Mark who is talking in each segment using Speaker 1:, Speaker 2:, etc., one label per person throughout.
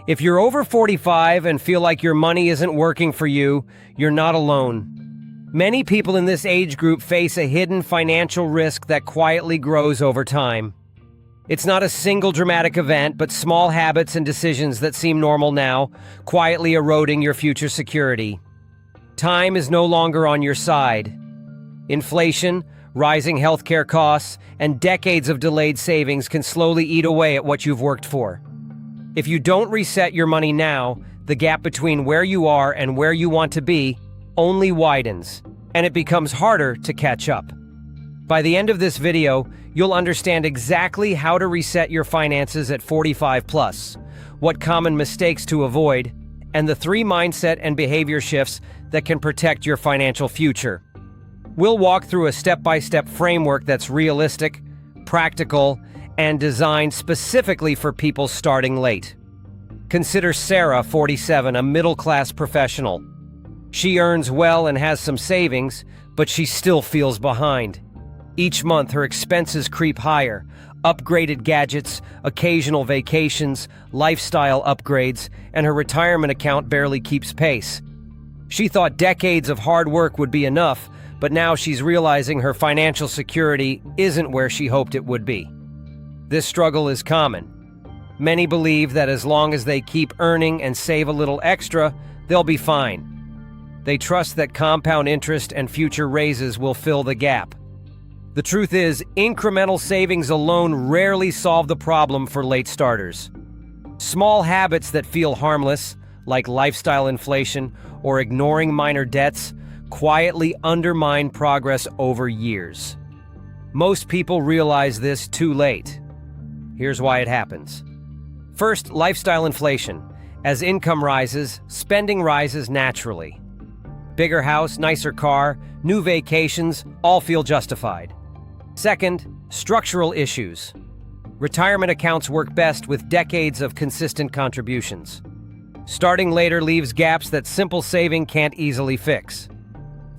Speaker 1: If you're over 45 and feel like your money isn't working for you, you're not alone. Many people in this age group face a hidden financial risk that quietly grows over time. It's not a single dramatic event, but small habits and decisions that seem normal now, quietly eroding your future security. Time is no longer on your side. Inflation, rising healthcare costs, and decades of delayed savings can slowly eat away at what you've worked for. If you don't reset your money now, the gap between where you are and where you want to be only widens, and it becomes harder to catch up. By the end of this video, you'll understand exactly how to reset your finances at 45 plus, what common mistakes to avoid, and the 3 mindset and behavior shifts that can protect your financial future. We'll walk through a step-by-step framework that's realistic, practical, and designed specifically for people starting late. Consider Sarah, 47, a middle-class professional. She earns well and has some savings, but she still feels behind. Each month, her expenses creep higher. Upgraded gadgets, occasional vacations, lifestyle upgrades, and her retirement account barely keeps pace. She thought decades of hard work would be enough, but now she's realizing her financial security isn't where she hoped it would be. This struggle is common. Many believe that as long as they keep earning and save a little extra, they'll be fine. They trust that compound interest and future raises will fill the gap. The truth is, incremental savings alone rarely solve the problem for late starters. Small habits that feel harmless, like lifestyle inflation or ignoring minor debts, quietly undermine progress over years. Most people realize this too late. Here's why it happens. First, lifestyle inflation. As income rises, spending rises naturally. Bigger house, nicer car, new vacations, all feel justified. Second, structural issues. Retirement accounts work best with decades of consistent contributions. Starting later leaves gaps that simple saving can't easily fix.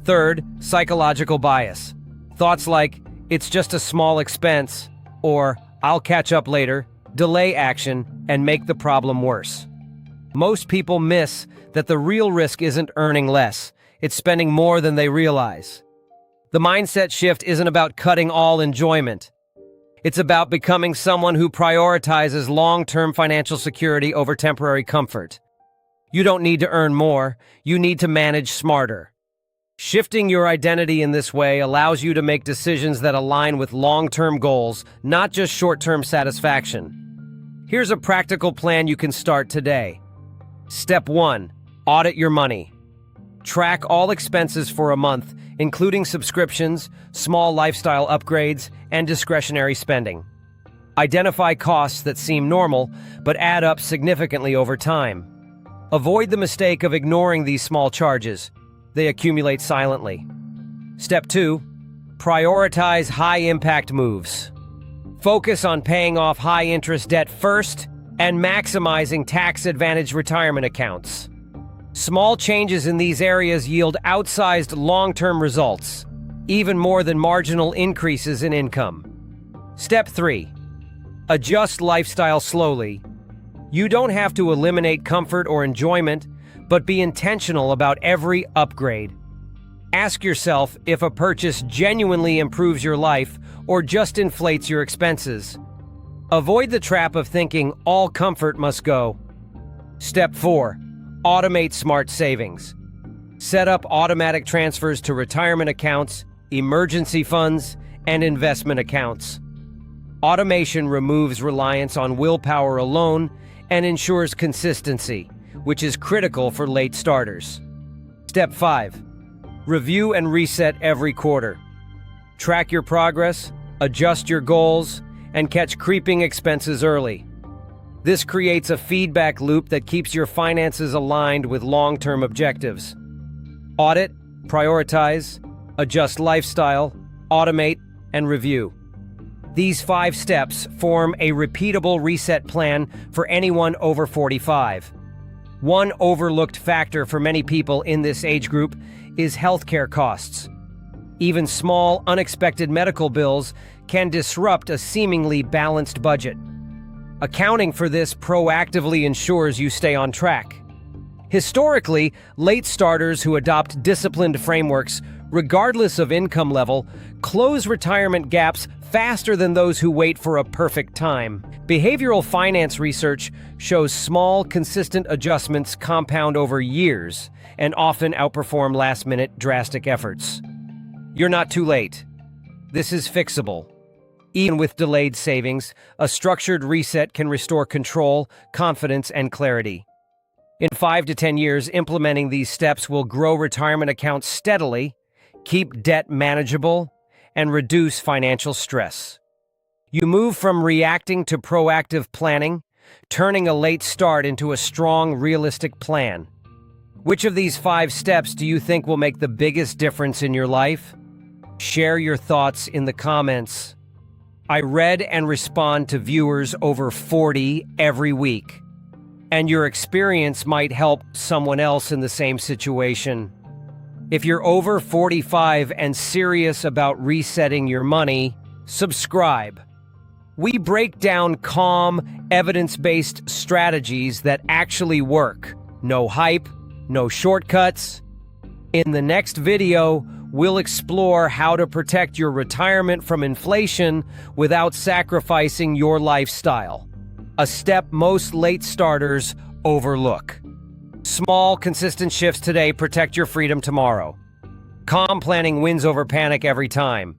Speaker 1: Third, psychological bias. Thoughts like, it's just a small expense, or I'll catch up later, delay action, and make the problem worse. Most people miss that the real risk isn't earning less, it's spending more than they realize. The mindset shift isn't about cutting all enjoyment. It's about becoming someone who prioritizes long-term financial security over temporary comfort. You don't need to earn more, you need to manage smarter. Shifting your identity in this way allows you to make decisions that align with long-term goals, not just short-term satisfaction. Here's a practical plan you can start today. Step 1. Audit your money. Track all expenses for a month, including subscriptions, small lifestyle upgrades, and discretionary spending. Identify costs that seem normal, but add up significantly over time. Avoid the mistake of ignoring these small charges. They accumulate silently. Step 2. Prioritize high-impact moves. Focus on paying off high-interest debt first and maximizing tax-advantaged retirement accounts. Small changes in these areas yield outsized long-term results, even more than marginal increases in income. Step 3. Adjust lifestyle slowly. You don't have to eliminate comfort or enjoyment, but be intentional about every upgrade. Ask yourself if a purchase genuinely improves your life or just inflates your expenses. Avoid the trap of thinking all comfort must go. Step 4. Automate smart savings. Set up automatic transfers to retirement accounts, emergency funds, and investment accounts. Automation removes reliance on willpower alone and ensures consistency, which is critical for late starters. Step 5. Review and reset every quarter. Track your progress, adjust your goals, and catch creeping expenses early. This creates a feedback loop that keeps your finances aligned with long-term objectives. Audit, prioritize, adjust lifestyle, automate, and review. These 5 steps form a repeatable reset plan for anyone over 45. One overlooked factor for many people in this age group is healthcare costs. Even small, unexpected medical bills can disrupt a seemingly balanced budget. Accounting for this proactively ensures you stay on track. Historically, late starters who adopt disciplined frameworks, regardless of income level, close retirement gaps faster than those who wait for a perfect time. Behavioral finance research shows small, consistent adjustments compound over years and often outperform last-minute drastic efforts. You're not too late. This is fixable. Even with delayed savings, a structured reset can restore control, confidence, and clarity. In 5 to 10 years, implementing these steps will grow retirement accounts steadily, keep debt manageable, and reduce financial stress. You move from reacting to proactive planning, turning a late start into a strong, realistic plan. Which of these 5 steps do you think will make the biggest difference in your life? Share your thoughts in the comments. I read and respond to viewers over 40 every week, and your experience might help someone else in the same situation. If you're over 45 and serious about resetting your money, subscribe. We break down calm, evidence-based strategies that actually work. No hype, no shortcuts. In the next video, we'll explore how to protect your retirement from inflation without sacrificing your lifestyle. A step most late starters overlook. Small, consistent shifts today protect your freedom tomorrow. Calm planning wins over panic every time.